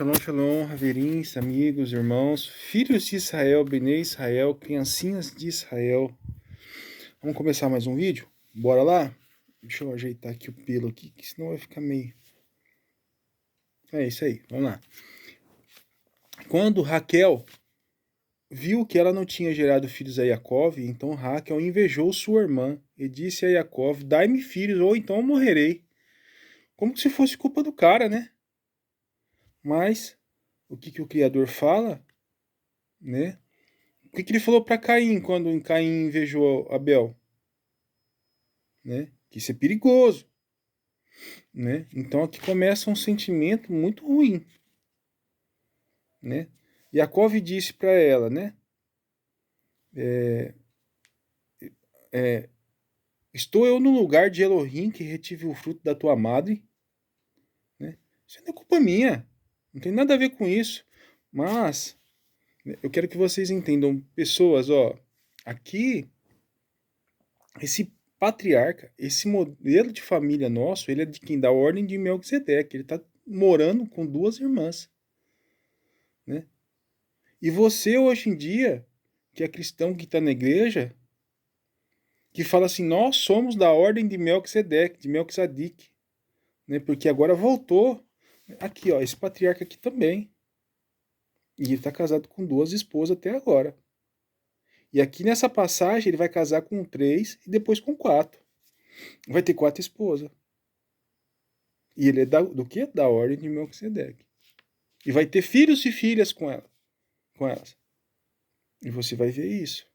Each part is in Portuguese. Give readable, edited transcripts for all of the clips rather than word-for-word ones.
Shalom, shalom, reverends, amigos, irmãos, filhos de Israel, Bnei Israel, criancinhas de Israel. Vamos começar mais um vídeo? Bora lá? Deixa eu ajeitar aqui o pelo aqui, que senão vai ficar meio... É isso aí, vamos lá. Quando Raquel viu que ela não tinha gerado filhos a Yaakov, então Raquel invejou sua irmã e disse a Yaakov, dai-me filhos ou então eu morrerei. Como se fosse culpa do cara, né? Mas o que o Criador fala, né? O que ele falou para Caim quando Caim invejou Abel? Né? Que isso é perigoso. Né? Então aqui começa um sentimento muito ruim. Né? Yaakov disse para ela, né? Estou eu no lugar de Elohim que retive o fruto da tua madre? Né? Isso não é culpa minha. Não tem nada a ver com isso. Mas eu quero que vocês entendam, pessoas, ó, aqui esse patriarca, esse modelo de família nosso, ele é de quem dá ordem de Melquisedeque. Ele está morando com duas irmãs. Né? E você, hoje em dia, que é cristão, que está na igreja, que fala assim, nós somos da ordem de Melquisedeque, de Melquisedeque, né? Porque agora voltou. Aqui, ó, esse patriarca aqui também. E ele está casado com duas esposas até agora. E aqui nessa passagem ele vai casar com 3 e depois com 4. Vai ter 4 esposas. E ele é do quê? Da ordem de Melquisedeque. E vai ter filhos e filhas com elas. E você vai ver isso.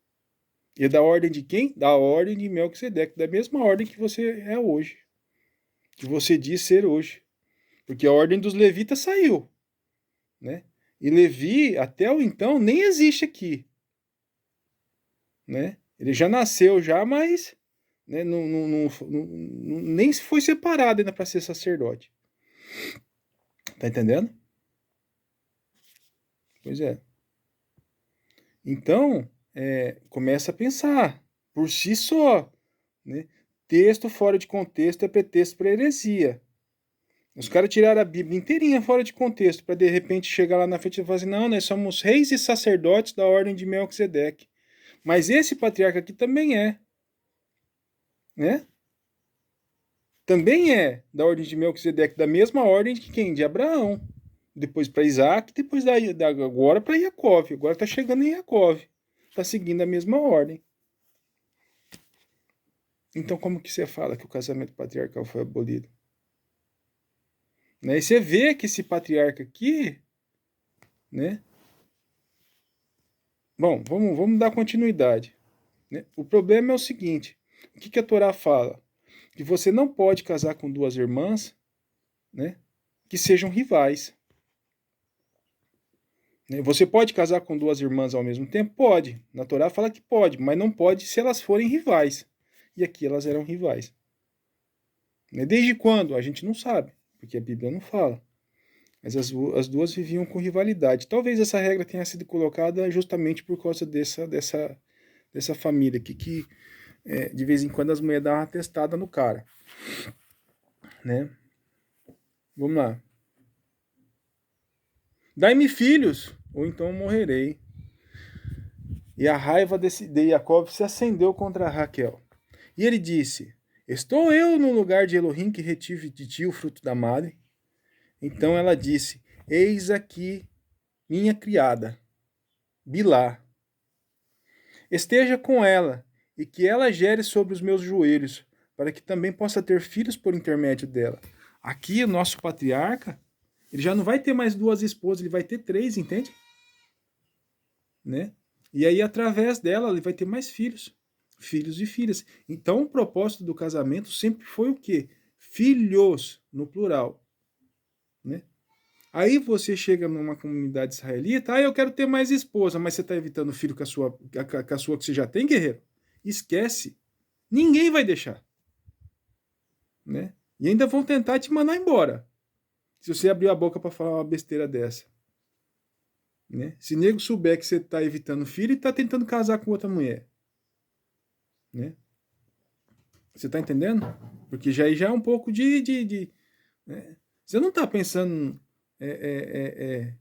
E é da ordem de quem? Da ordem de Melquisedeque, da mesma ordem que você é hoje. Que você diz ser hoje. Porque a ordem dos levitas saiu. Né? E Levi, até o então, nem existe aqui. Né? Ele já nasceu já, mas né, nem foi separado ainda para ser sacerdote. Tá entendendo? Pois é. Então, começa a pensar por si só. Né? Texto fora de contexto é pretexto para heresia. Os caras tiraram a Bíblia inteirinha fora de contexto para de repente chegar lá na frente e falar assim, não, nós somos reis e sacerdotes da ordem de Melquisedeque. Mas esse patriarca aqui também é. Né? Também é da ordem de Melquisedeque, da mesma ordem que quem? De Abraão. Depois para Isaac, depois agora para Yaakov. Agora está chegando em Yaakov. Está seguindo a mesma ordem. Então como que você fala que o casamento patriarcal foi abolido? Né? E você vê que esse patriarca aqui, né? Bom, vamos dar continuidade. Né? O problema é o seguinte, o que a Torá fala? Que você não pode casar com duas irmãs, né? Que sejam rivais. Você pode casar com duas irmãs ao mesmo tempo? Pode. Na Torá fala que pode, mas não pode se elas forem rivais. E aqui elas eram rivais. Desde quando? A gente não sabe, porque a Bíblia não fala. Mas as duas viviam com rivalidade. Talvez essa regra tenha sido colocada justamente por causa dessa família aqui, que de vez em quando as mulheres davam uma testada no cara. Né? Vamos lá. Dai-me filhos, ou então morrerei. E a raiva de Jacob se acendeu contra Raquel. E ele disse, estou eu no lugar de Elohim que retive de ti o fruto da madre? Então ela disse, eis aqui minha criada, Bilá. Esteja com ela, e que ela gere sobre os meus joelhos, para que também possa ter filhos por intermédio dela. Aqui o nosso patriarca, ele já não vai ter mais 2 esposas, ele vai ter 3, entende? Né? E aí através dela ele vai ter mais filhos. Filhos e filhas. Então o propósito do casamento sempre foi o quê? Filhos, no plural. Né? Aí você chega numa comunidade israelita, eu quero ter mais esposa, mas você está evitando filho com a sua que você já tem, guerreiro? Esquece. Ninguém vai deixar. Né? E ainda vão tentar te mandar embora. Se você abrir a boca para falar uma besteira dessa. Né? Se nego souber que você está evitando filho e está tentando casar com outra mulher. Né? Você está entendendo? Porque já é um pouco né? Você não está pensando é, é, é,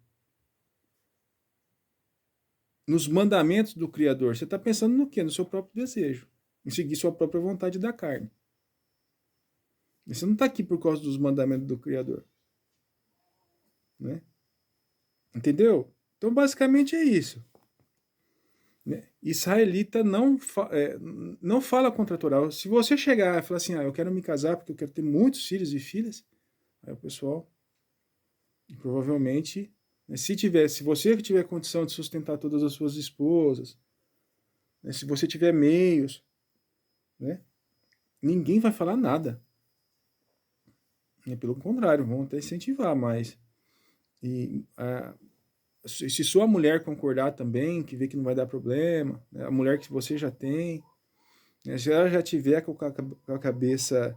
nos mandamentos do Criador. Você está pensando no quê? No seu próprio desejo, em seguir sua própria vontade da carne. Você não está aqui por causa dos mandamentos do Criador. Né? Entendeu? Então, basicamente é isso. Né? Israelita não fala contra a Torá. Se você chegar e falar assim, eu quero me casar porque eu quero ter muitos filhos e filhas, aí o pessoal, provavelmente, né, se você tiver condição de sustentar todas as suas esposas, né, se você tiver meios, né, ninguém vai falar nada. Pelo contrário, vão até incentivar mais. E se sua mulher concordar também, que vê que não vai dar problema, né, a mulher que você já tem, né, se ela já tiver com a cabeça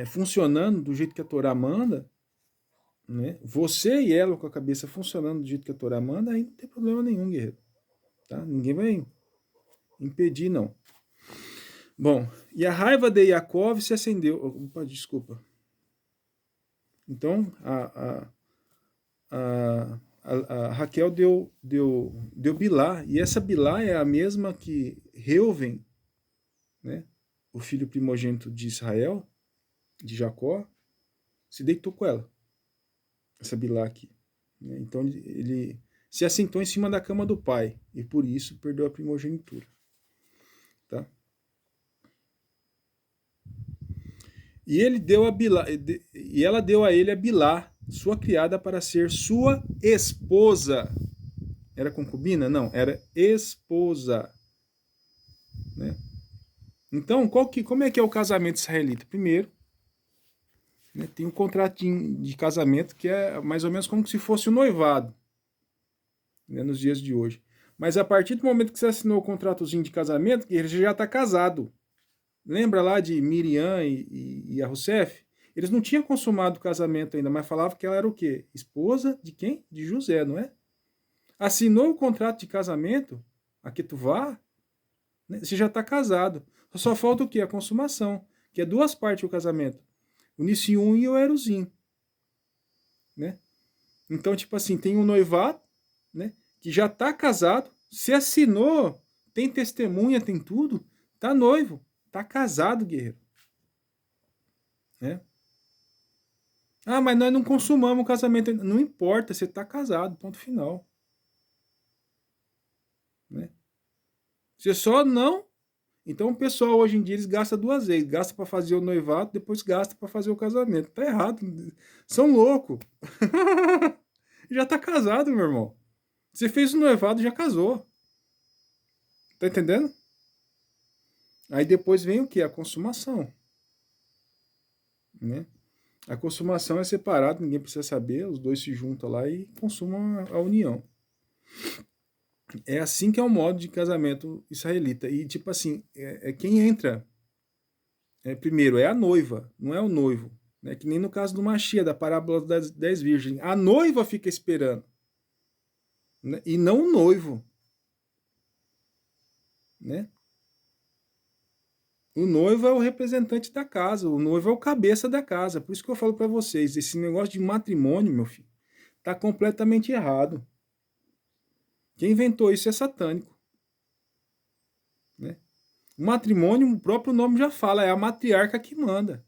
funcionando do jeito que a Torá manda, né, você e ela com a cabeça funcionando do jeito que a Torá manda, aí não tem problema nenhum, guerreiro. Tá? Ninguém vai impedir, não. Bom, e a raiva de Yaakov se acendeu. Opa, desculpa. Então, a Raquel deu Bilá, e essa Bilá é a mesma que Reuven, né, o filho primogênito de Israel, de Jacó, se deitou com ela, essa Bilá aqui. Né? Então ele se assentou em cima da cama do pai, e por isso perdeu a primogenitura. Tá? E ele deu a Bilá, e ela deu a ele a Bilá, sua criada, para ser sua esposa. Era concubina? Não, era esposa. Né? Então, como é que é o casamento israelita? Primeiro, né, tem um contrato de casamento que é mais ou menos como se fosse o noivado, né, nos dias de hoje. Mas a partir do momento que você assinou o contratozinho de casamento, ele já está casado. Lembra lá de Miriam e a Rousseff? Eles não tinham consumado o casamento ainda, mas falavam que ela era o quê? Esposa de quem? De José, não é? Assinou o contrato de casamento, a Ketuvá, né? Você já está casado. Só falta o quê? A consumação, que é duas partes o casamento. O Nicium e o Eruzim. Né? Então, tipo assim, tem um noivado, né? Que já está casado, se assinou, tem testemunha, tem tudo, tá noivo, tá casado, guerreiro. Né? Ah, mas nós não consumamos o casamento ainda. Não importa, você está casado, ponto final. Né? Você só não. Então o pessoal hoje em dia eles gastam duas vezes. Gasta para fazer o noivado, depois gasta para fazer o casamento. Tá errado. São loucos. Já tá casado, meu irmão. Você fez o noivado, já casou. Tá entendendo? Aí depois vem o que? A consumação. Né? A consumação é separado, ninguém precisa saber. Os dois se juntam lá e consumam a união. É assim que é o modo de casamento israelita. E, tipo assim, quem entra primeiro é a noiva, não é o noivo. Né? Que nem no caso do Machia, da parábola das 10 virgens. A noiva fica esperando. Né? E não o noivo. Né? O noivo é o representante da casa, o noivo é o cabeça da casa. Por isso que eu falo para vocês, esse negócio de matrimônio, meu filho, tá completamente errado. Quem inventou isso é satânico. Né? O matrimônio, o próprio nome já fala, é a matriarca que manda.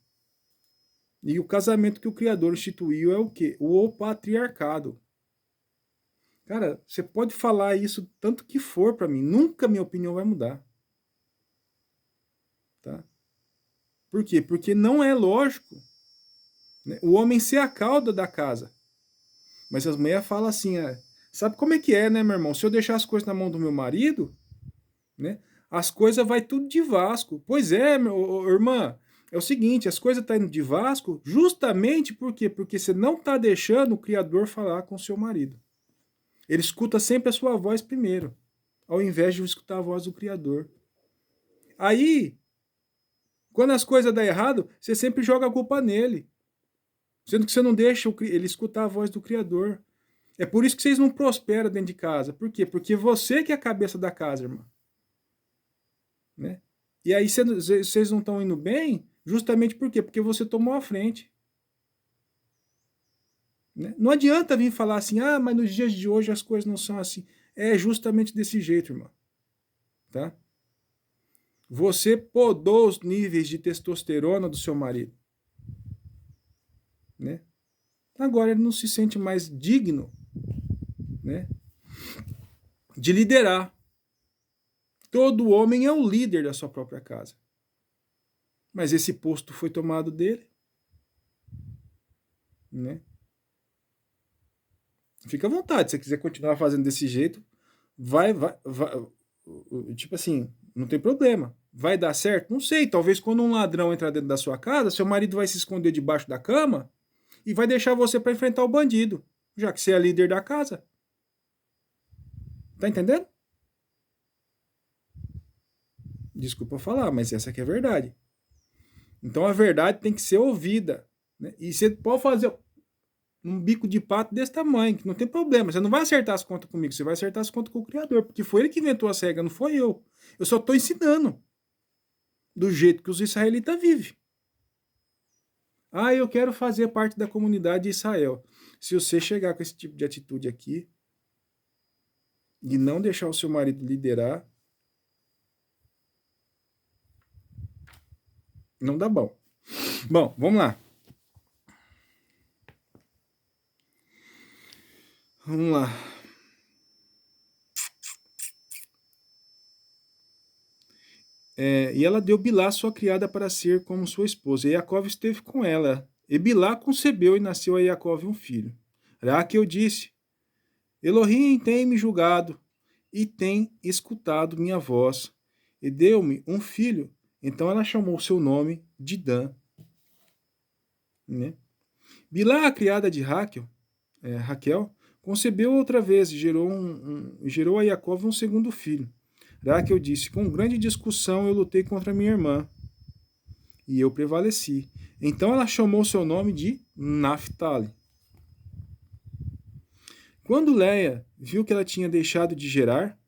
E o casamento que o Criador instituiu é o quê? O patriarcado. Cara, você pode falar isso tanto que for para mim, nunca minha opinião vai mudar. Tá? Por quê? Porque não é lógico, né, o homem ser a cauda da casa. Mas as mulheres falam assim, sabe como é que é, né, meu irmão? Se eu deixar as coisas na mão do meu marido, né, as coisas vai tudo de Vasco. Pois é, irmã, é o seguinte, as coisas estão indo de Vasco justamente por quê? Porque você não está deixando o Criador falar com o seu marido. Ele escuta sempre a sua voz primeiro, ao invés de escutar a voz do Criador. Aí, quando as coisas dão errado, você sempre joga a culpa nele. Sendo que você não deixa ele escutar a voz do Criador. É por isso que vocês não prosperam dentro de casa. Por quê? Porque você que é a cabeça da casa, irmão. Né? E aí vocês não estão indo bem justamente por quê? Porque você tomou a frente. Né? Não adianta vir falar assim, mas nos dias de hoje as coisas não são assim. É justamente desse jeito, irmão. Tá? Você podou os níveis de testosterona do seu marido. Né? Agora ele não se sente mais digno, né, de liderar. Todo homem é o líder da sua própria casa. Mas esse posto foi tomado dele. Né? Fica à vontade, se você quiser continuar fazendo desse jeito, vai, tipo assim, não tem problema. Vai dar certo? Não sei, talvez quando um ladrão entrar dentro da sua casa, seu marido vai se esconder debaixo da cama e vai deixar você para enfrentar o bandido, já que você é líder da casa. Tá entendendo? Desculpa falar, mas essa aqui é a verdade. Então a verdade tem que ser ouvida. Né? E você pode fazer um bico de pato desse tamanho, que não tem problema. Você não vai acertar as contas comigo, você vai acertar as contas com o Criador, porque foi ele que inventou as regras, não foi eu. Eu só estou ensinando do jeito que os israelitas vivem. Eu quero fazer parte da comunidade de Israel. Se você chegar com esse tipo de atitude aqui, de não deixar o seu marido liderar, não dá bom. Bom, vamos lá. Vamos lá. E ela deu Bilá, sua criada, para ser como sua esposa. E Jacó esteve com ela. E Bilá concebeu e nasceu a Jacó um filho. Raquel disse: Elohim tem me julgado e tem escutado minha voz, e deu-me um filho. Então ela chamou seu nome de Dan. Né? Bilá, a criada de Raquel, concebeu outra vez e gerou a Jacó um segundo filho. Raquel disse: com grande discussão eu lutei contra minha irmã, e eu prevaleci. Então ela chamou seu nome de Naphtali. Quando Leia viu que ela tinha deixado de gerar,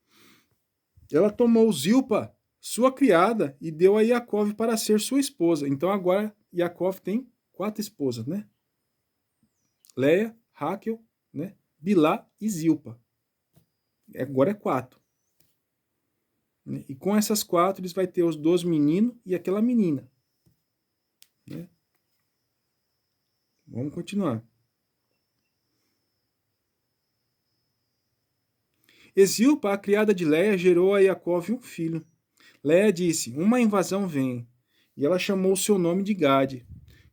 ela tomou Zilpa, sua criada, e deu a Yaakov para ser sua esposa. Então agora Yaakov tem 4 esposas, né? Leia, Raquel, né? Bilá e Zilpa. Agora é 4. E com essas 4 eles vai ter os 2 meninos e aquela menina. Né? Vamos continuar. Zilpa, a criada de Leia, gerou a Yaakov um filho. Leia disse: uma invasão vem. E ela chamou o seu nome de Gade.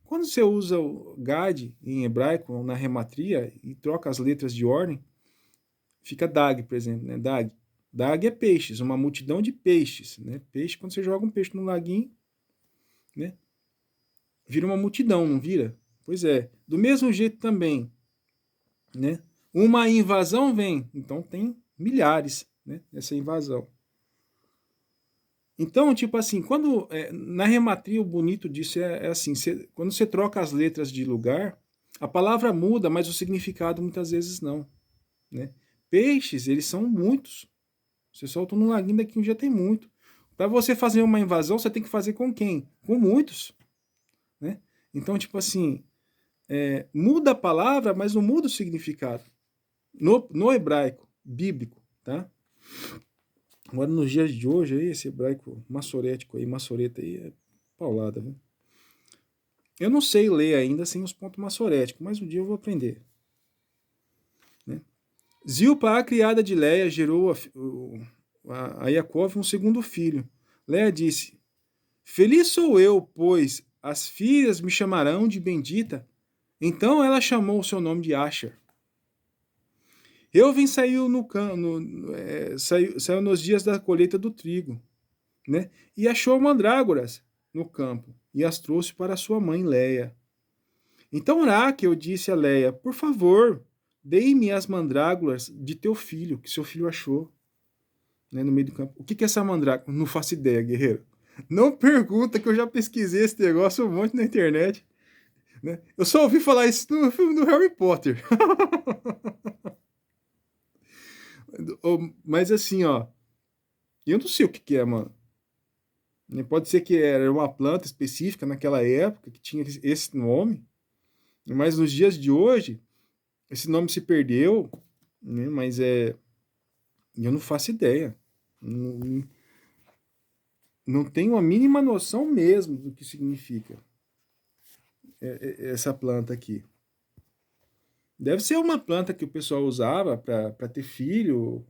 Quando você usa o Gade em hebraico, na rematria, e troca as letras de ordem, fica Dag, por exemplo. Né? Dag. Dag é peixes, uma multidão de peixes. Né? Peixe, quando você joga um peixe no laguinho, né? Vira uma multidão, não vira? Pois é. Do mesmo jeito também, né? Uma invasão vem. Então tem milhares, né? Nessa invasão. Então, tipo assim, quando na rematria o bonito disso é assim, quando você troca as letras de lugar, a palavra muda, mas o significado muitas vezes não. Né? Peixes, eles são muitos. Você solta no laguinho, daqui um dia tem muito. Para você fazer uma invasão, você tem que fazer com quem? Com muitos. Né? Então, tipo assim, muda a palavra, mas não muda o significado. No hebraico, bíblico, tá? Agora, nos dias de hoje, aí, esse hebraico massorético aí, massoreta aí, é paulada, viu? Eu não sei ler ainda sem os pontos massoréticos, mas um dia eu vou aprender. Né? Zilpa, a criada de Leia, gerou a Yaakov um segundo filho. Leia disse: feliz sou eu, pois as filhas me chamarão de bendita. Então ela chamou o seu nome de Asher. Reuven saiu saiu nos dias da colheita do trigo, né? E achou mandrágoras no campo e as trouxe para sua mãe Leia. Então Raquel disse a Leia: por favor, dei-me as mandrágoras de teu filho, que seu filho achou, né, no meio do campo. O que é essa mandrágora? Não faço ideia, guerreiro. Não pergunta, que eu já pesquisei esse negócio um monte na internet. Né? Eu só ouvi falar isso no filme do Harry Potter. Mas assim, ó, eu não sei o que é, mano. Pode ser que era uma planta específica naquela época que tinha esse nome, mas nos dias de hoje Esse nome se perdeu, né? Mas eu não faço ideia. Não, não tenho a mínima noção mesmo do que significa essa planta aqui. Deve ser uma planta que o pessoal usava para ter filho,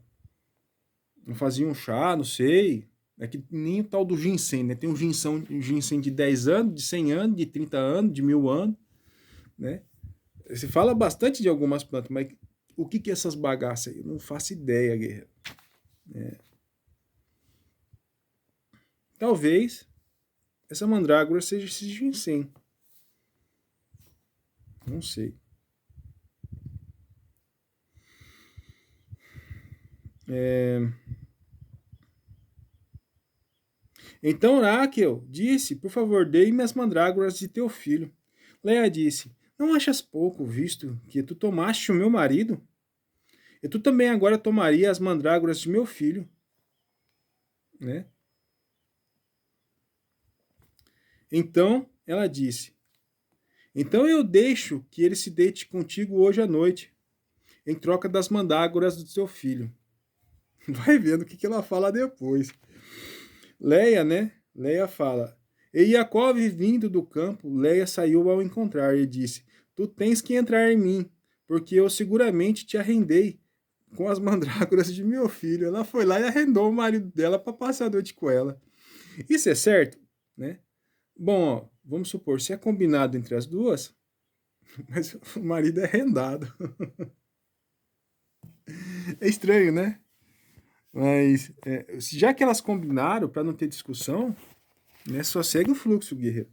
fazia um chá, não sei. É que nem o tal do ginseng, né? Tem um ginseng de 10 anos, de 100 anos, de 30 anos, de 1000 anos, né? Se fala bastante de algumas plantas, mas o que é essas bagaças aí? Eu não faço ideia, guerreiro. Talvez essa mandrágora seja esse ginseng. Não sei. Então Raquel disse: Por favor, dê-me as mandrágoras de teu filho. Leia disse: Não achas pouco, visto que tu tomaste o meu marido? E tu também agora tomaria as mandrágoras de meu filho, né? Então ela disse: Então eu deixo que ele se deite contigo hoje à noite, em troca das mandrágoras do teu filho. Vai vendo o que ela fala depois. Leia, né? Leia fala: E Jacó, vindo do campo, Leia saiu ao encontrar e disse: Tu tens que entrar em mim, porque eu seguramente te arrendei com as mandrágoras de meu filho. Ela foi lá e arrendou o marido dela para passar a noite com ela. Isso é certo, né? Bom, ó, vamos supor, se é combinado entre as duas, mas o marido é arrendado. É estranho, né? Mas já que elas combinaram para não ter discussão, né, só segue o fluxo, guerreiro.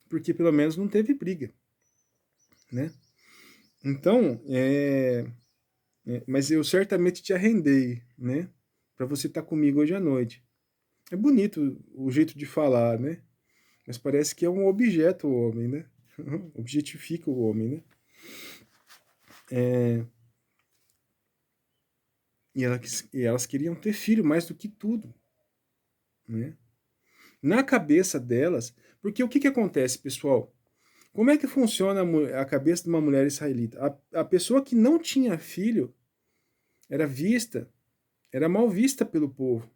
Porque pelo menos não teve briga, né? Então, mas eu certamente te arrendei, né? Para você estar comigo hoje à noite. É bonito o jeito de falar, né? Mas parece que é um objeto o homem, né? Objetifica o homem, né? E elas queriam ter filho mais do que tudo, né? Na cabeça delas, porque o que acontece, pessoal? Como é que funciona a cabeça de uma mulher israelita? A pessoa que não tinha filho era vista, era mal vista pelo povo,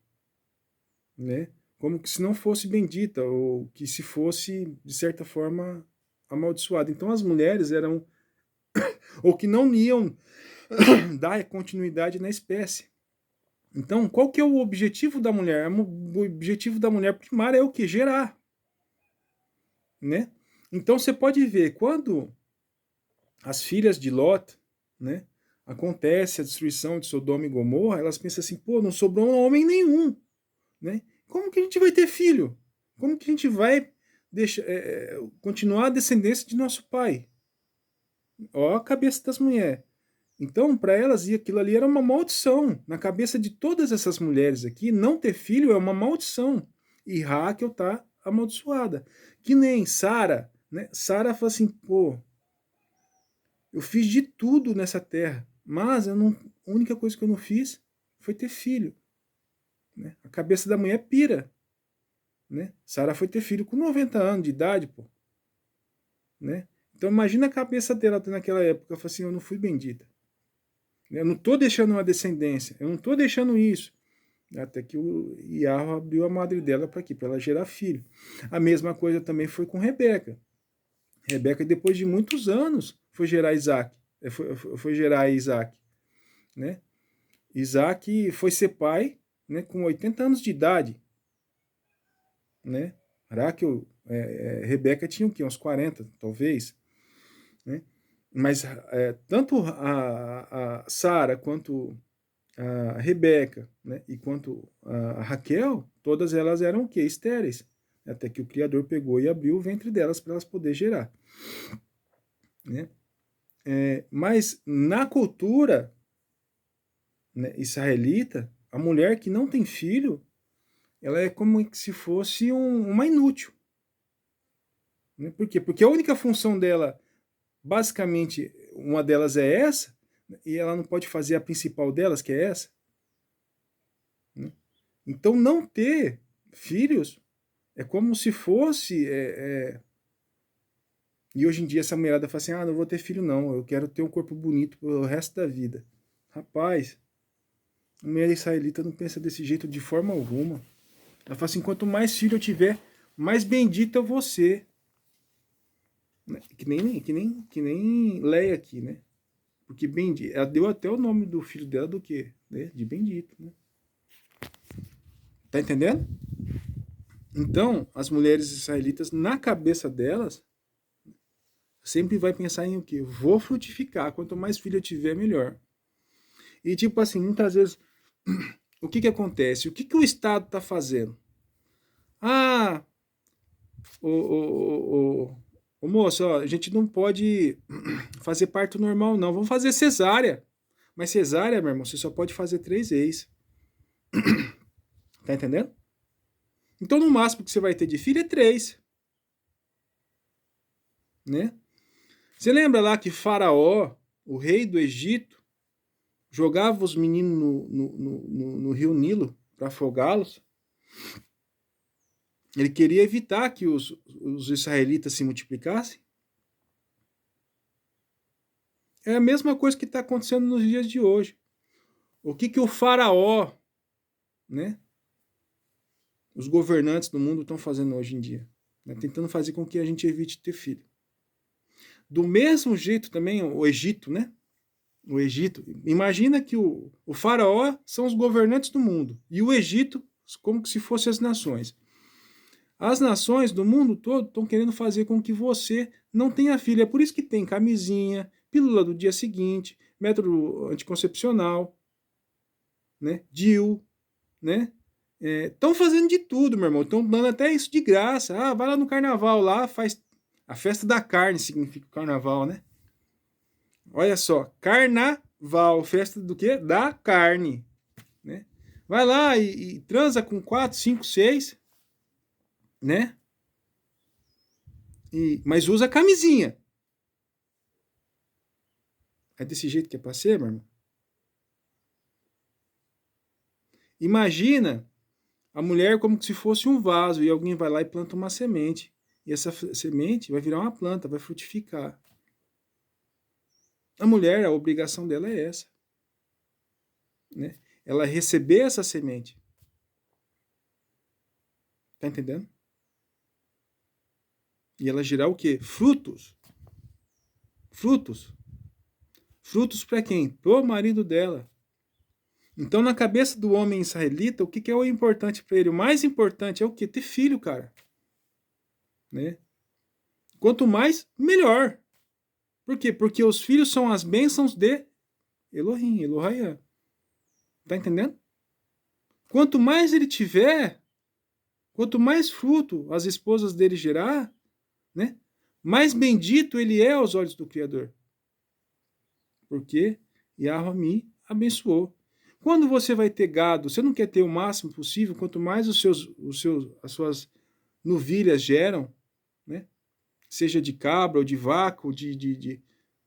né? Como que se não fosse bendita, ou que se fosse, de certa forma, amaldiçoada. Então as mulheres eram, ou que não iam dar continuidade na espécie. Então, qual que é o objetivo da mulher? O objetivo da mulher primário é o que? Gerar, né? Então você pode ver, quando as filhas de Lot, né, acontece a destruição de Sodoma e Gomorra, elas pensam assim, pô, não sobrou homem nenhum, né? Como que a gente vai ter filho? Como que a gente vai continuar a descendência de nosso pai? Ó a cabeça das mulheres. Então, para elas, aquilo ali era uma maldição. Na cabeça de todas essas mulheres aqui, não ter filho é uma maldição. E Raquel tá amaldiçoada. Que nem Sara, né? Sara fala assim, pô, eu fiz de tudo nessa terra, mas eu não, a única coisa que eu não fiz foi ter filho. Né? A cabeça da mulher pira. Né? Sara foi ter filho com 90 anos de idade, pô. Né? Então imagina a cabeça dela naquela época. Eu falei assim, eu não fui bendita. Eu não estou deixando uma descendência, eu não estou deixando isso. Até que o Iarro abriu a madre dela para quê? Para ela gerar filho. A mesma coisa também foi com Rebeca. Rebeca, depois de muitos anos, foi gerar Isaac. Foi gerar Isaac. Né? Isaac foi ser pai, né, com 80 anos de idade. Né? Raquel, Rebeca tinha o quê? Uns 40, talvez. Né? Mas tanto a Sara quanto a Rebeca, né, e quanto a Raquel, todas elas eram o quê? Estéreis. Até que o Criador pegou e abriu o ventre delas para elas poderem gerar. Né? Mas na cultura, né, israelita, a mulher que não tem filho, ela é como se fosse uma inútil. Né? Por quê? Porque a única função dela, basicamente, uma delas é essa, e ela não pode fazer a principal delas, que é essa. Né? Então, não ter filhos é como se fosse E hoje em dia essa mulherada fala assim, não vou ter filho não, eu quero ter um corpo bonito pelo resto da vida. Rapaz, a mulher israelita não pensa desse jeito de forma alguma. Ela fala assim, quanto mais filho eu tiver, mais bendito eu vou ser. Que nem Leia aqui, né? Porque bendito, ela deu até o nome do filho dela do quê? Né? De bendito, né? Tá entendendo? Então, as mulheres israelitas, na cabeça delas, sempre vai pensar em o quê? Vou frutificar, quanto mais filho eu tiver, melhor. E tipo assim, muitas vezes, o que acontece? O que o Estado tá fazendo? Ah, o moço, ó, a gente não pode fazer parto normal, não. Vamos fazer cesárea. Mas cesárea, meu irmão, você só pode fazer 3 vezes. Tá entendendo? Então, no máximo que você vai ter de filho é 3. Né? Você lembra lá que Faraó, o rei do Egito, jogava os meninos no rio Nilo para afogá-los? Ele queria evitar que os israelitas se multiplicassem. É a mesma coisa que está acontecendo nos dias de hoje. O que o faraó, né, os governantes do mundo estão fazendo hoje em dia? Né, tentando fazer com que a gente evite ter filho. Do mesmo jeito também o Egito, né? O Egito, imagina que o faraó são os governantes do mundo e o Egito como se fossem as nações. As nações do mundo todo estão querendo fazer com que você não tenha filho. É por isso que tem camisinha, pílula do dia seguinte, método anticoncepcional, né? DIU, né? Estão fazendo de tudo, meu irmão. Estão dando até isso de graça. Ah, vai lá no carnaval lá, faz a festa da carne, significa carnaval, né? Olha só, carnaval, festa do quê? Da carne, né? Vai lá e transa com 4, 5, 6, né? Mas usa camisinha. É desse jeito que é pra ser, meu irmão? Imagina a mulher como se fosse um vaso e alguém vai lá e planta uma semente. E essa semente vai virar uma planta, vai frutificar. A mulher, a obrigação dela é essa. Né? Ela receber essa semente. Tá entendendo? E ela gerar o quê? Frutos. Frutos. Frutos para quem? Pro marido dela. Então, na cabeça do homem israelita, o que é o importante para ele? O mais importante é o quê? Ter filho, cara. Né? Quanto mais, melhor. Por quê? Porque os filhos são as bênçãos de Elohim, Elohayah. Tá entendendo? Quanto mais ele tiver, quanto mais fruto as esposas dele gerar, né? Mais bendito ele é aos olhos do Criador. Porque Yahweh me abençoou. Quando você vai ter gado, você não quer ter o máximo possível, quanto mais as suas novilhas geram, né? Seja de cabra, ou de vaca, ou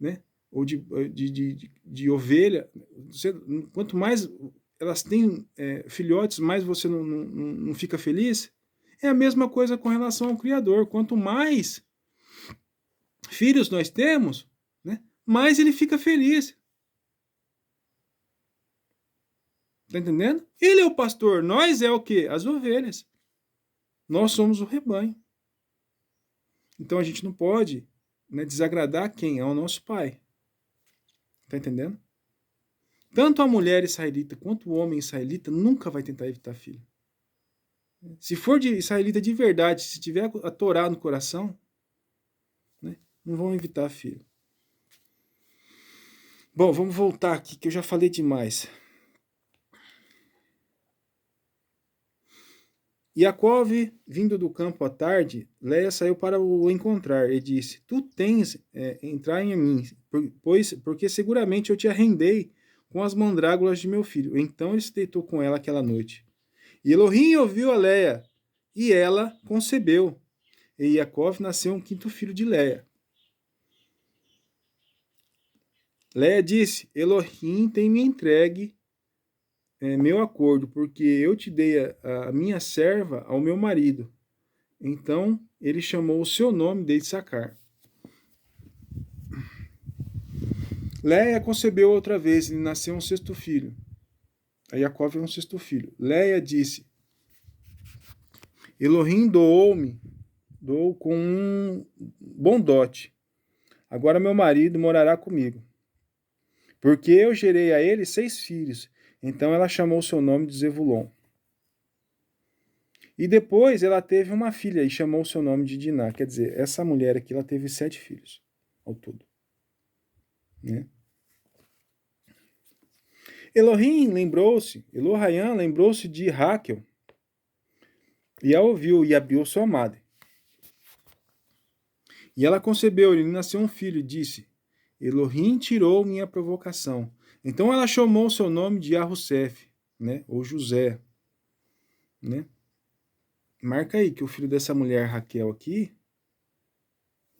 né? Ou de ovelha. Você, quanto mais elas têm filhotes, mais você não fica feliz. É a mesma coisa com relação ao Criador. Quanto mais filhos nós temos, né? Mais ele fica feliz. Tá entendendo? Ele é o pastor, nós é o quê? As ovelhas. Nós somos o rebanho. Então a gente não pode, né, desagradar quem é o nosso pai. Tá entendendo? Tanto a mulher israelita quanto o homem israelita nunca vai tentar evitar filho. Se for de israelita de verdade, se tiver a Torá no coração, né, não vão evitar filho. Bom, vamos voltar aqui que eu já falei demais. Yaakov, vindo do campo à tarde, Leia saiu para o encontrar e disse: Tu tens entrar em mim, porque seguramente eu te arrendei com as mandrágoras de meu filho. Então ele se deitou com ela aquela noite. E Elohim ouviu a Leia, e ela concebeu. E Yaakov nasceu um quinto filho de Leia. Leia disse: Elohim tem me entregue meu acordo, porque eu te dei a minha serva ao meu marido. Então ele chamou o seu nome de Issacar. Leia concebeu outra vez, e lhe nasceu um sexto filho. A Jacó é um sexto filho. Leia disse: Elohim doou com um bom dote. Agora meu marido morará comigo. Porque eu gerei a ele 6 filhos. Então ela chamou seu nome de Zevulon. E depois ela teve uma filha e chamou seu nome de Diná. Quer dizer, essa mulher aqui ela teve 7 filhos ao todo. Né? Elohim lembrou-se de Raquel e a ouviu e abriu sua madre. E ela concebeu, e lhe nasceu um filho e disse: Elohim tirou minha provocação. Então ela chamou seu nome de Arrussef, né? Ou José, né? Marca aí que o filho dessa mulher Raquel aqui,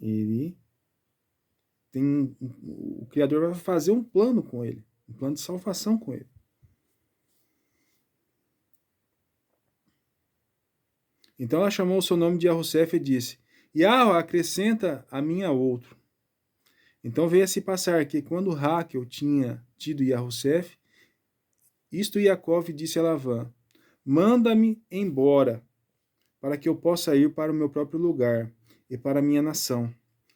ele tem o Criador vai fazer um plano com ele, um plano de salvação com ele. Então ela chamou o seu nome de Arrussef e disse: Yahweh acrescenta a mim a outro. Então veio a se passar que quando Raquel tinha tido Yahussef, isto Yaakov disse a Lavã: Manda-me embora, para que eu possa ir para o meu próprio lugar e para a minha nação.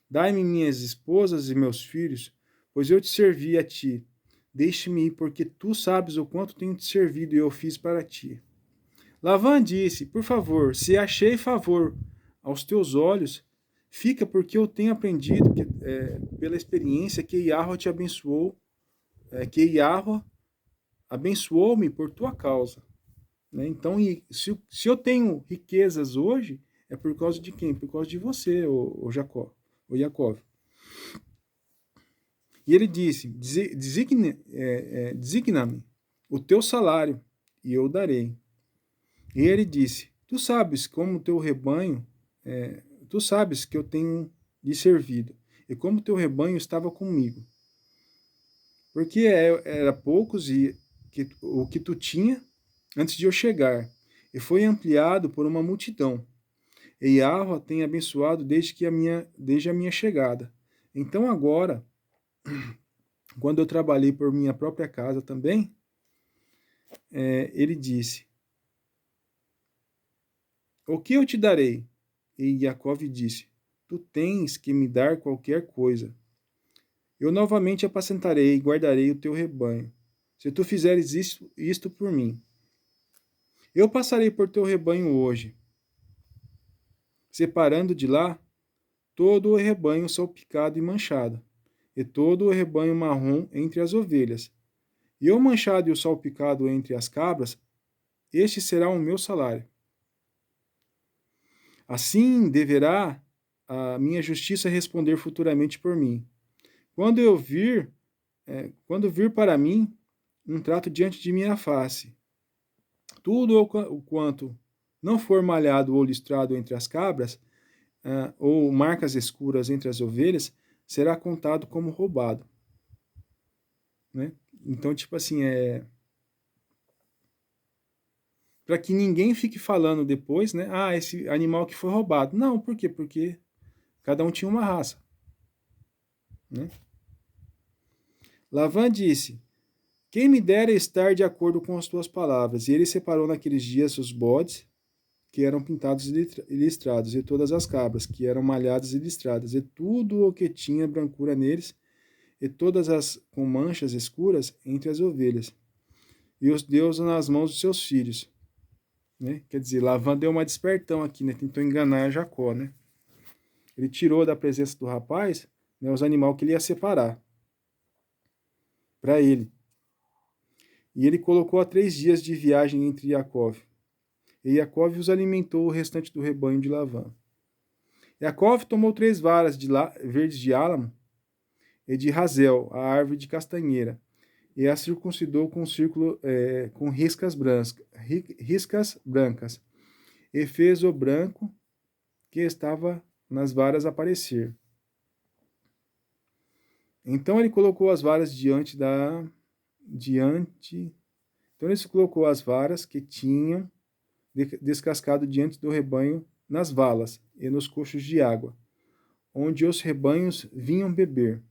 Dai-me minhas esposas e meus filhos, pois eu te servi a ti. Deixe-me ir, porque tu sabes o quanto tenho te servido e eu fiz para ti. Lavã disse: Por favor, se achei favor aos teus olhos, fica, porque eu tenho aprendido pela experiência que Yahweh te abençoou, que Yahweh abençoou-me por tua causa. Né? Então, se eu tenho riquezas hoje, é por causa de quem? Por causa de você, o Jacó, o Yaakov. E ele disse: designa-me o teu salário, e eu darei. E ele disse: Tu sabes como teu rebanho, tu sabes que eu tenho lhe servido, e como teu rebanho estava comigo. Porque era poucos o que tu tinha antes de eu chegar, e foi ampliado por uma multidão. E Yahweh tem abençoado desde a minha chegada. Então agora, quando eu trabalhei por minha própria casa também, ele disse: O que eu te darei? E Jacó disse: Tu tens que me dar qualquer coisa. Eu novamente apacentarei e guardarei o teu rebanho, se tu fizeres isto por mim. Eu passarei por teu rebanho hoje, separando de lá todo o rebanho salpicado e manchado, e todo o rebanho marrom entre as ovelhas. E o manchado e o salpicado entre as cabras, este será o meu salário. Assim deverá a minha justiça responder futuramente por mim. Quando vir para mim um trato diante de minha face, tudo o quanto não for malhado ou listrado entre as cabras, ou marcas escuras entre as ovelhas, será contado como roubado. Né? Então, tipo assim, para que ninguém fique falando depois, né? Ah, esse animal que foi roubado. Não, por quê? Porque cada um tinha uma raça. Né? Lavã disse: Quem me dera estar de acordo com as tuas palavras. E ele separou naqueles dias os bodes, que eram pintados e listrados, e todas as cabras, que eram malhadas e listradas, e tudo o que tinha brancura neles, e todas as com manchas escuras entre as ovelhas. E os deu nas mãos de seus filhos. Né? Quer dizer, Lavã deu uma despertão aqui, né? Tentou enganar Jacó, né? Ele tirou da presença do rapaz, né, os animais que ele ia separar para ele. E ele colocou a 3 dias de viagem entre Jacó. E Jacó os alimentou o restante do rebanho de Lavã. Jacó tomou 3 varas verdes de álamo e de Razel, a árvore de castanheira, e a circuncidou com um círculo com riscas brancas, e fez o branco que estava nas varas aparecer. Então ele colocou as varas Então ele colocou as varas que tinham descascado diante do rebanho nas valas e nos coxos de água, onde os rebanhos vinham beber.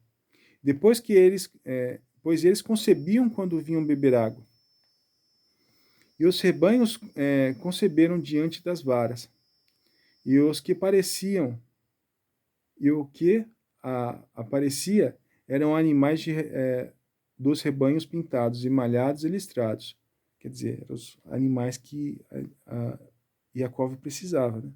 pois eles concebiam quando vinham beber água. E os rebanhos conceberam diante das varas. E os que pareciam, e o que aparecia eram animais dos rebanhos pintados, emalhados e listrados. Quer dizer, eram os animais que Iacov precisava. Né?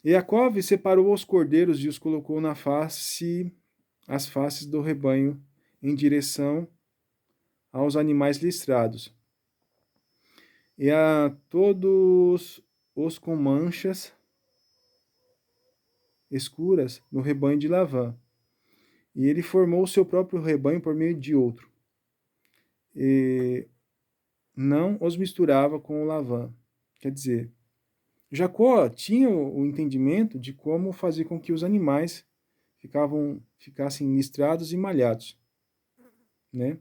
E Iacov separou os cordeiros e os colocou as faces do rebanho em direção aos animais listrados. E a todos os com manchas escuras no rebanho de Lavã. E ele formou o seu próprio rebanho por meio de outro. E não os misturava com o Lavã. Quer dizer, Jacó tinha o entendimento de como fazer com que os animais ficassem listrados e malhados, né?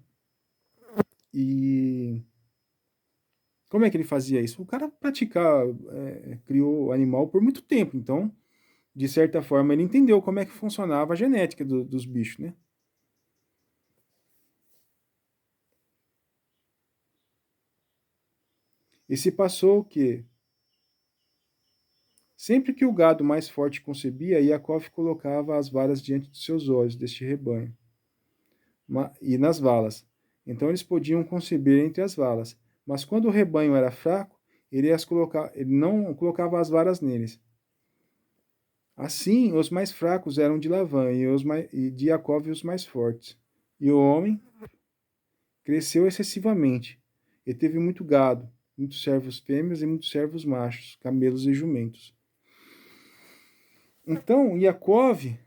E como é que ele fazia isso? O cara criou o animal por muito tempo, então, de certa forma, ele entendeu como é que funcionava a genética dos bichos, né? E se passou o quê? Sempre que o gado mais forte concebia, Iacov colocava as varas diante dos seus olhos deste rebanho, e nas valas. Então eles podiam conceber entre as valas. Mas quando o rebanho era fraco, ele não colocava as varas neles. Assim, os mais fracos eram de Lavã e de Iacov os mais fortes. E o homem cresceu excessivamente, e teve muito gado, muitos servos fêmeas e muitos servos machos, camelos e jumentos. Então, Iacov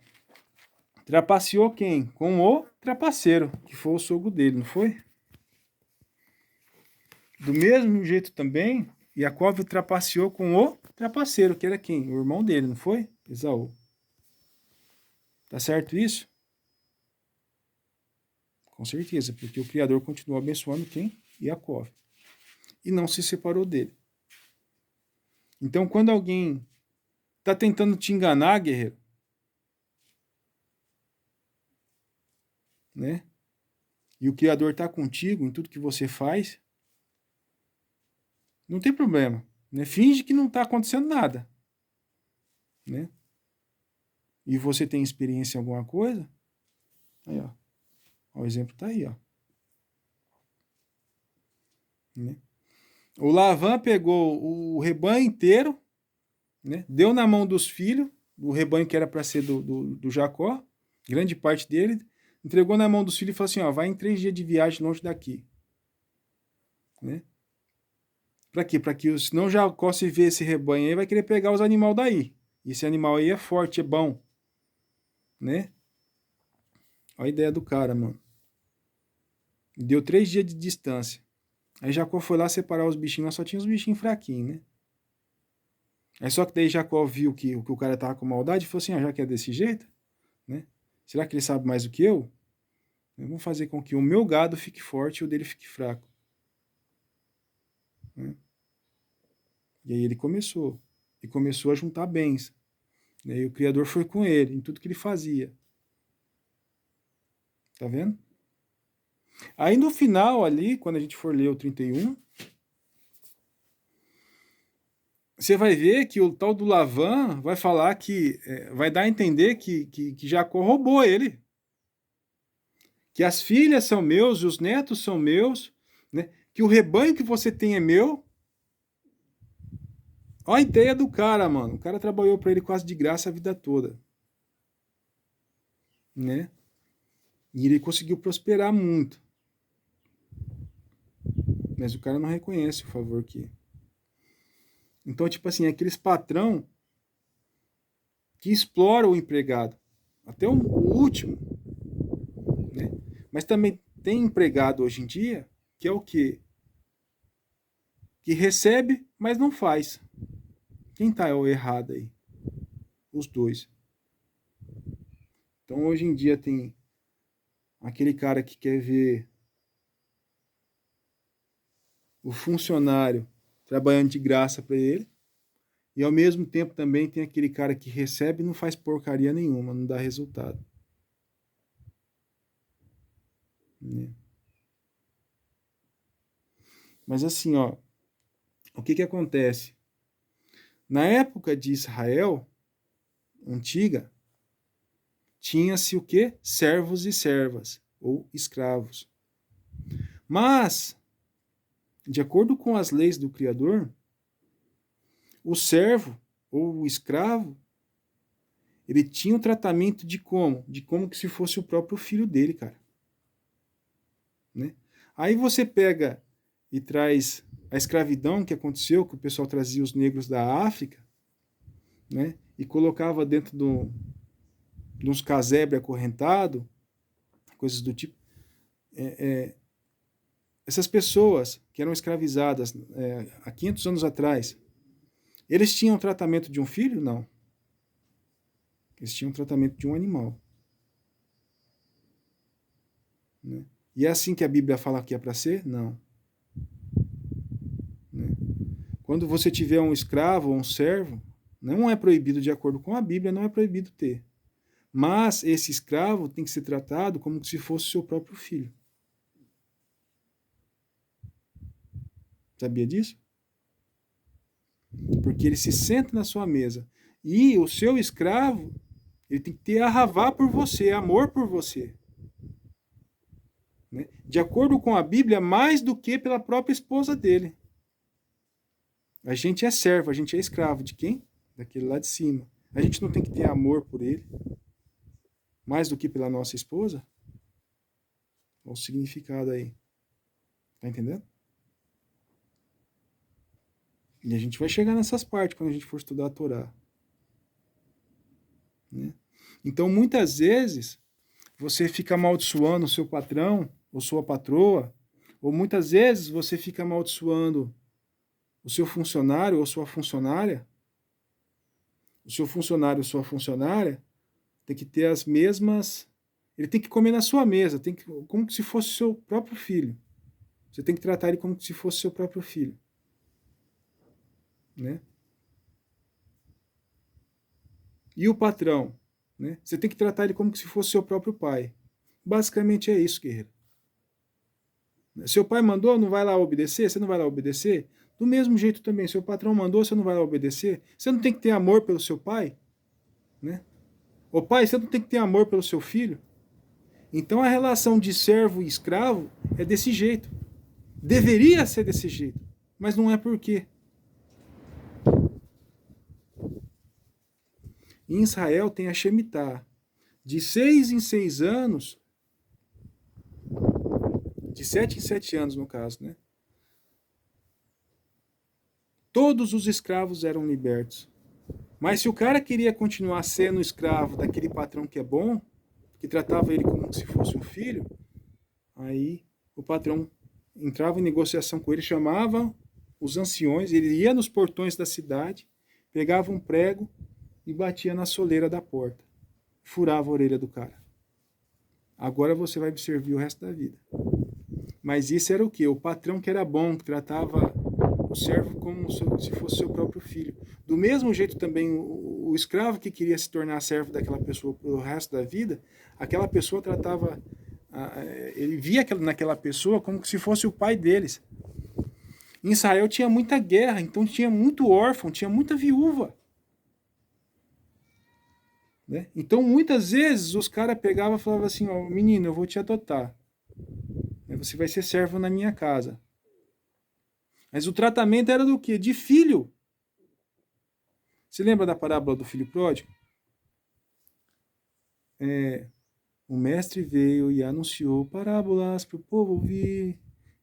trapaceou quem? Com o trapaceiro, que foi o sogro dele, não foi? Do mesmo jeito também, Iacov trapaceou com o trapaceiro, que era quem? O irmão dele, não foi? Esaú. Tá certo isso? Com certeza, porque o Criador continuou abençoando quem? Iacov. E não se separou dele. Então, quando alguém está tentando te enganar, guerreiro, né? E o Criador está contigo em tudo que você faz, não tem problema, né? Finge que não está acontecendo nada, né? E você tem experiência em alguma coisa, aí, ó. O exemplo está aí, ó. Né? O Lavan pegou o rebanho inteiro, né? Deu na mão dos filhos, do rebanho que era para ser do Jacó, grande parte dele, entregou na mão dos filhos e falou assim, ó, vai em 3 dias de viagem longe daqui. Né? Para quê? Para que senão Jacó se vê esse rebanho aí, vai querer pegar os animais daí. E esse animal aí é forte, é bom. Né? Olha a ideia do cara, mano. Deu 3 dias de distância. Aí Jacó foi lá separar os bichinhos, nós só tinha os bichinhos fraquinhos, né? Aí só que daí Jacó viu que o cara tava com maldade e falou assim, já que é desse jeito, né? Será que ele sabe mais do que eu? Vamos fazer com que o meu gado fique forte e o dele fique fraco. Né? E aí ele começou. E começou a juntar bens. Né? E o Criador foi com ele em tudo que ele fazia. Tá vendo? Aí no final ali, quando a gente for ler o 31, você vai ver que o tal do Lavan vai falar que, vai dar a entender que Jacó roubou ele. Que as filhas são meus, os netos são meus, né? Que o rebanho que você tem é meu. Olha a ideia do cara, mano. O cara trabalhou para ele quase de graça a vida toda. Né? E ele conseguiu prosperar muito. Mas o cara não reconhece o favor que... Então, tipo assim, aqueles patrão que explora o empregado. Até o último. Né? Mas também tem empregado hoje em dia que é o quê? Que recebe, mas não faz. Quem tá errado aí? Os dois. Então, hoje em dia tem aquele cara que quer ver o funcionário trabalhando de graça para ele, e ao mesmo tempo também tem aquele cara que recebe e não faz porcaria nenhuma, não dá resultado. né? Mas assim, ó, o que acontece? Na época de Israel antiga, tinha-se o quê? Servos e servas, ou escravos. Mas, de acordo com as leis do Criador, o servo ou o escravo, ele tinha um tratamento de como? De como que se fosse o próprio filho dele, cara. Né? Aí você pega e traz a escravidão que aconteceu, que o pessoal trazia os negros da África, né? E colocava dentro de uns casebre acorrentado, coisas do tipo. Essas pessoas que eram escravizadas há 500 anos atrás, eles tinham tratamento de um filho? Não. Eles tinham tratamento de um animal. Né? E é assim que a Bíblia fala que é para ser? Não. Né? Quando você tiver um escravo ou um servo, não é proibido, de acordo com a Bíblia, não é proibido ter. Mas esse escravo tem que ser tratado como se fosse seu próprio filho. Sabia disso? Porque ele se senta na sua mesa. E o seu escravo, ele tem que ter arravá por você, amor por você. Né? De acordo com a Bíblia, mais do que pela própria esposa dele. A gente é servo, a gente é escravo de quem? Daquele lá de cima. A gente não tem que ter amor por ele, mais do que pela nossa esposa? Olha o significado aí. Tá entendendo? E a gente vai chegar nessas partes quando a gente for estudar a Torá. Né? Então, muitas vezes, você fica amaldiçoando o seu patrão ou sua patroa, ou muitas vezes você fica amaldiçoando o seu funcionário ou sua funcionária. O seu funcionário ou sua funcionária tem que ter as mesmas. Ele tem que comer na sua mesa, tem que, como se fosse seu próprio filho. Você tem que tratar ele como se fosse seu próprio filho. Né? E o patrão? Né? Você tem que tratar ele como se fosse seu próprio pai. Basicamente é isso, guerreiro. Seu pai mandou, não vai lá obedecer? Você não vai lá obedecer? Do mesmo jeito também, seu patrão mandou, você não vai lá obedecer? Você não tem que ter amor pelo seu pai? Né? Ô pai, você não tem que ter amor pelo seu filho? Então a relação de servo e escravo é desse jeito. Deveria ser desse jeito, mas não é por quê. Em Israel tem a Shemitah. De 6 em 6 anos, de 7 em 7 anos no caso, né? Todos os escravos eram libertos. Mas se o cara queria continuar sendo escravo daquele patrão que é bom, que tratava ele como se fosse um filho, aí o patrão entrava em negociação com ele, chamava os anciões, ele ia nos portões da cidade, pegava um prego e batia na soleira da porta. Furava a orelha do cara. Agora você vai me servir o resto da vida. Mas isso era o quê? O patrão que era bom, que tratava o servo como se fosse seu próprio filho. Do mesmo jeito também, o escravo que queria se tornar servo daquela pessoa pelo resto da vida, aquela pessoa tratava, ele via naquela pessoa como se fosse o pai deles. Em Israel tinha muita guerra, então tinha muito órfão, tinha muita viúva. Né? Então muitas vezes os caras pegavam e falavam assim, ó, menino, eu vou te adotar. Você vai ser servo na minha casa. Mas o tratamento era do quê? De filho. Você lembra da parábola do filho pródigo? O mestre veio e anunciou parábolas para o povo ouvir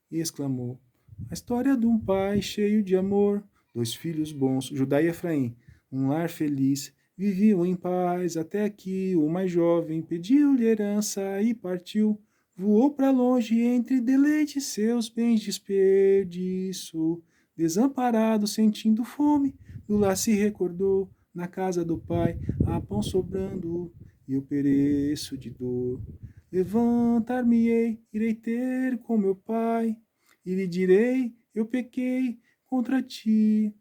e exclamou: a história de um pai cheio de amor, dois filhos bons, Judá e Efraim, um lar feliz, viviam em paz até que o mais jovem pediu-lhe herança e partiu, voou para longe entre deleites seus bens desperdício, desamparado, sentindo fome, do lar se recordou, na casa do pai há pão sobrando, e eu pereço de dor. Levantar-me-ei, irei ter com meu pai, e lhe direi, eu pequei contra ti.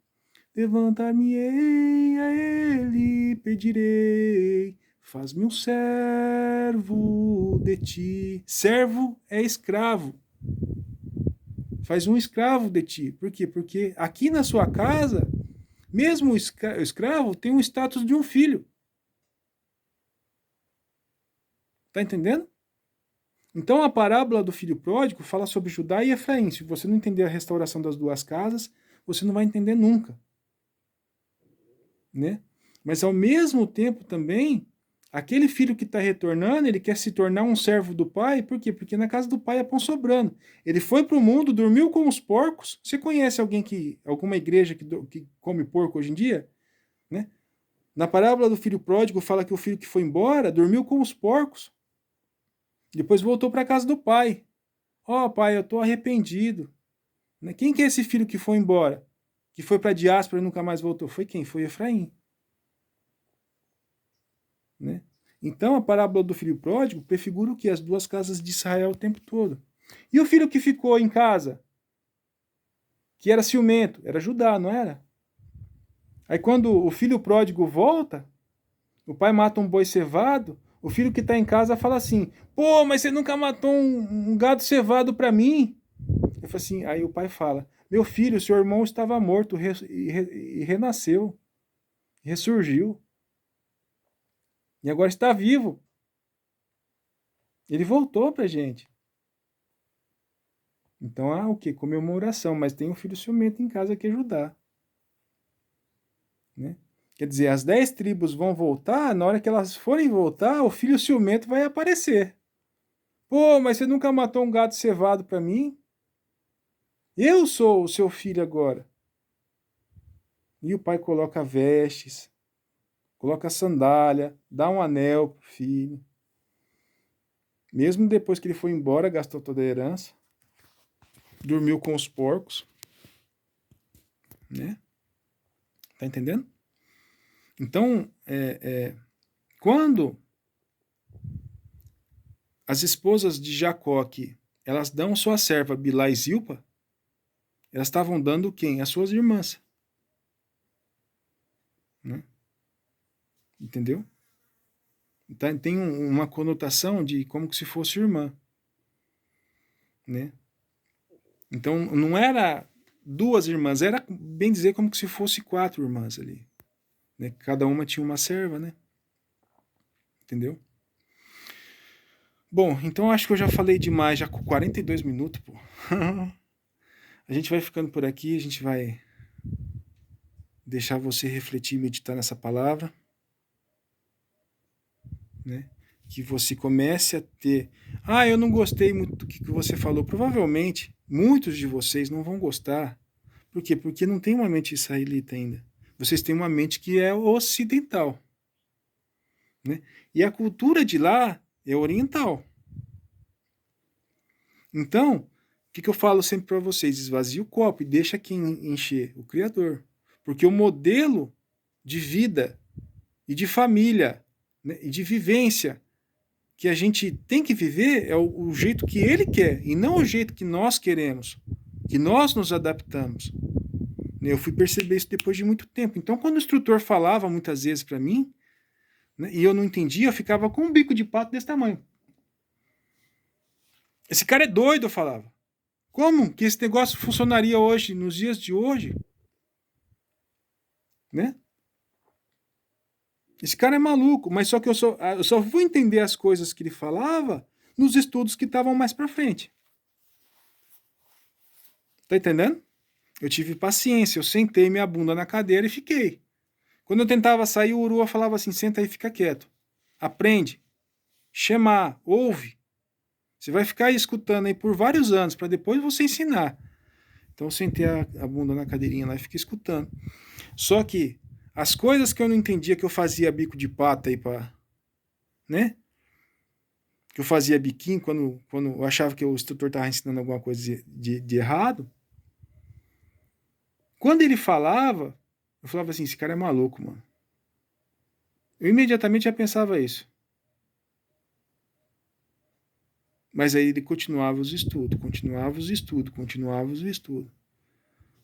Levantar-me-ei a ele, pedirei, faz-me um servo de ti. Servo é escravo. Faz um escravo de ti. Por quê? Porque aqui na sua casa, mesmo o escravo tem um status de um filho. Tá entendendo? Então a parábola do filho pródigo fala sobre Judá e Efraim. Se você não entender a restauração das duas casas, você não vai entender nunca. Né? Mas ao mesmo tempo também, aquele filho que está retornando, ele quer se tornar um servo do pai, por quê? Porque na casa do pai é pão sobrando. Ele foi para o mundo, dormiu com os porcos. Você conhece alguma igreja que come porco hoje em dia? Né? Na parábola do filho pródigo fala que o filho que foi embora dormiu com os porcos. Depois voltou para a casa do pai. Ó, pai, eu estou arrependido. Quem que é esse filho que foi embora? Que foi para a diáspora e nunca mais voltou? Foi quem? Foi Efraim. Né? Então a parábola do filho pródigo prefigura o que? As duas casas de Israel o tempo todo. E o filho que ficou em casa? Que era ciumento, era Judá, não era? Aí quando o filho pródigo volta, o pai mata um boi cevado, o filho que está em casa fala assim, pô, mas você nunca matou um gado cevado para mim? Eu falo assim, aí o pai fala, meu filho, seu irmão estava morto e renasceu, ressurgiu. E agora está vivo. Ele voltou pra gente. Então, o quê? Comemoração, mas tem um filho ciumento em casa que ajudar. Né? Quer dizer, as 10 tribos vão voltar, na hora que elas forem voltar, o filho ciumento vai aparecer. Pô, mas você nunca matou um gado cevado para mim? Eu sou o seu filho agora. E o pai coloca vestes, coloca sandália, dá um anel pro filho. Mesmo depois que ele foi embora, gastou toda a herança. Dormiu com os porcos. Né? Tá entendendo? Então, quando as esposas de Jacó aqui, elas dão sua serva Bilá e Zilpa, elas estavam dando quem? As suas irmãs. Né? Entendeu? Então, tem uma conotação de como se fosse irmã. Né? Então, não era 2 irmãs, era, bem dizer, como se fosse 4 irmãs ali. Né? Cada uma tinha uma serva, né? Entendeu? Bom, então acho que eu já falei demais, já com 42 minutos, pô. A gente vai ficando por aqui, a gente vai deixar você refletir e meditar nessa palavra. Né? Que você comece a ter... eu não gostei muito do que você falou. Provavelmente, muitos de vocês não vão gostar. Por quê? Porque não tem uma mente israelita ainda. Vocês têm uma mente que é ocidental. Né? E a cultura de lá é oriental. Então, o que eu falo sempre para vocês? Esvazie o copo e deixa quem encher, o Criador. Porque o modelo de vida e de família, né, e de vivência que a gente tem que viver é o jeito que ele quer e não o jeito que nós queremos, que nós nos adaptamos. Eu fui perceber isso depois de muito tempo. Então, quando o instrutor falava muitas vezes para mim, né, e eu não entendia, eu ficava com um bico de pato desse tamanho. Esse cara é doido, eu falava. Como que esse negócio funcionaria hoje, nos dias de hoje? Né? Esse cara é maluco, mas só que eu só vou entender as coisas que ele falava nos estudos que estavam mais para frente. Tá entendendo? Eu tive paciência, eu sentei minha bunda na cadeira e fiquei. Quando eu tentava sair, o Urua falava assim, senta aí e fica quieto. Aprende. Chamar, ouve. Você vai ficar aí escutando aí por vários anos, para depois você ensinar. Então eu sentei a bunda na cadeirinha lá e fiquei escutando. Só que as coisas que eu não entendia, que eu fazia bico de pata aí para... Né? Que eu fazia biquinho quando eu achava que o instrutor estava ensinando alguma coisa de errado. Quando ele falava, eu falava assim, esse cara é maluco, mano. Eu imediatamente já pensava isso. Mas aí ele continuava os estudos.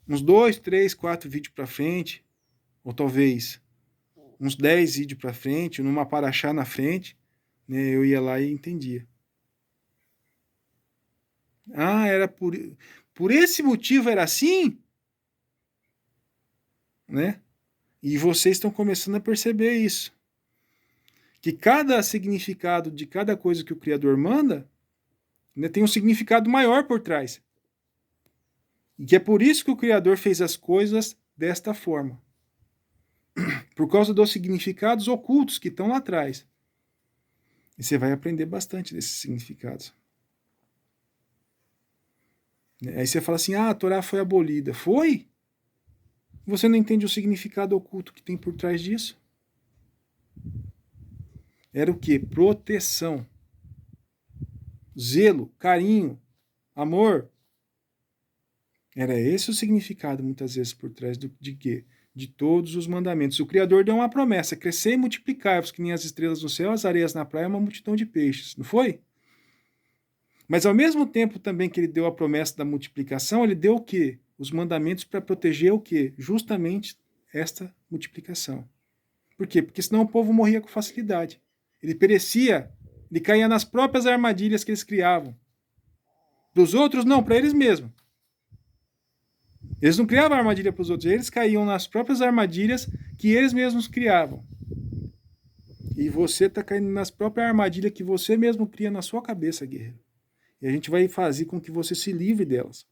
Uns 2, 3, 4 vídeos para frente, ou talvez uns 10 vídeos para frente, numa paraxá na frente, né, eu ia lá e entendia. Ah, era por esse motivo era assim? Né? E vocês estão começando a perceber isso. Que cada significado de cada coisa que o Criador manda, né, tem um significado maior por trás. E que é por isso que o Criador fez as coisas desta forma. Por causa dos significados ocultos que estão lá atrás. E você vai aprender bastante desses significados. Aí você fala assim, a Torá foi abolida. Foi? Você não entende o significado oculto que tem por trás disso? Era o quê? Proteção. Zelo, carinho, amor. Era esse o significado, muitas vezes, por trás de quê? De todos os mandamentos. O Criador deu uma promessa: crescer e multiplicar-vos, que nem as estrelas do céu, as areias na praia, uma multidão de peixes. Não foi? Mas ao mesmo tempo também que ele deu a promessa da multiplicação, ele deu o quê? Os mandamentos para proteger o quê? Justamente esta multiplicação. Por quê? Porque senão o povo morria com facilidade. Ele perecia, ele caía nas próprias armadilhas que eles criavam. Para os outros, não, para eles mesmos. Eles não criavam armadilha para os outros, eles caíam nas próprias armadilhas que eles mesmos criavam. E você está caindo nas próprias armadilhas que você mesmo cria na sua cabeça, guerreiro. E a gente vai fazer com que você se livre delas.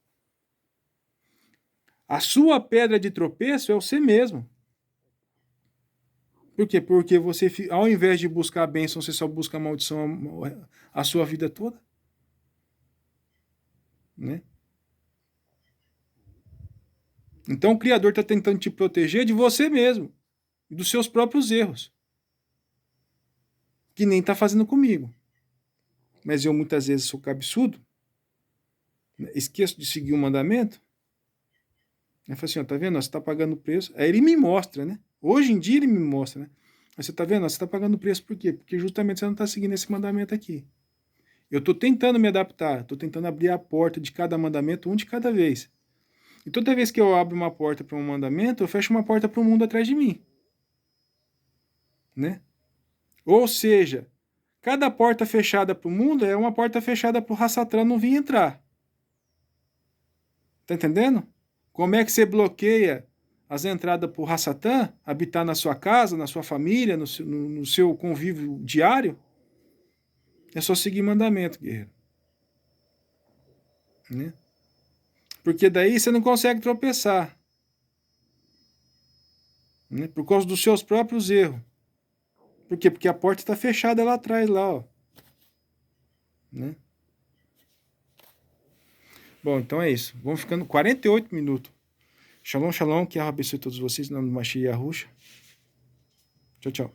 A sua pedra de tropeço é você mesmo. Por quê? Porque você, ao invés de buscar a bênção, você só busca a maldição a sua vida toda. Né? Então o Criador está tentando te proteger de você mesmo e dos seus próprios erros. Que nem está fazendo comigo. Mas eu muitas vezes sou cabeçudo, esqueço de seguir o mandamento. Ele fala assim, ó, tá vendo? Você está pagando o preço. Aí ele me mostra, né? Hoje em dia ele me mostra, né? Mas você tá vendo? Você está pagando o preço por quê? Porque justamente você não está seguindo esse mandamento aqui. Eu estou tentando me adaptar, estou tentando abrir a porta de cada mandamento, um de cada vez. E toda vez que eu abro uma porta para um mandamento, eu fecho uma porta para o mundo atrás de mim. Né? Ou seja, cada porta fechada para o mundo é uma porta fechada para o Hassatan não vir entrar. Tá entendendo? Como é que você bloqueia as entradas para o Hassatan habitar na sua casa, na sua família, no seu convívio diário? É só seguir mandamento, guerreiro. Né? Porque daí você não consegue tropeçar. Né? Por causa dos seus próprios erros. Por quê? Porque a porta está fechada lá atrás, lá, ó. Né? Bom, então é isso. Vamos ficando 48 minutos. Shalom, shalom, que a abençoe todos vocês, em nome do Mashiach Yahushua. Tchau, tchau.